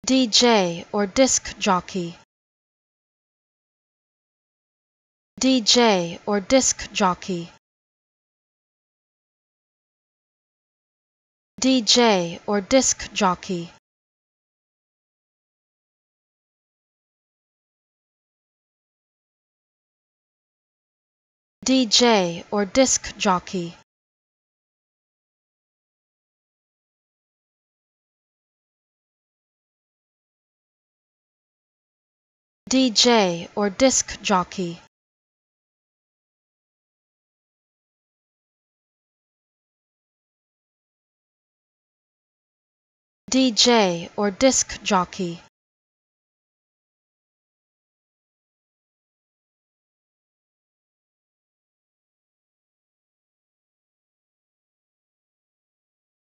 DJ or disc jockey. DJ or disc jockey. DJ or disc jockey. DJ or disc jockey. DJ or disc jockey. DJ or disc jockey.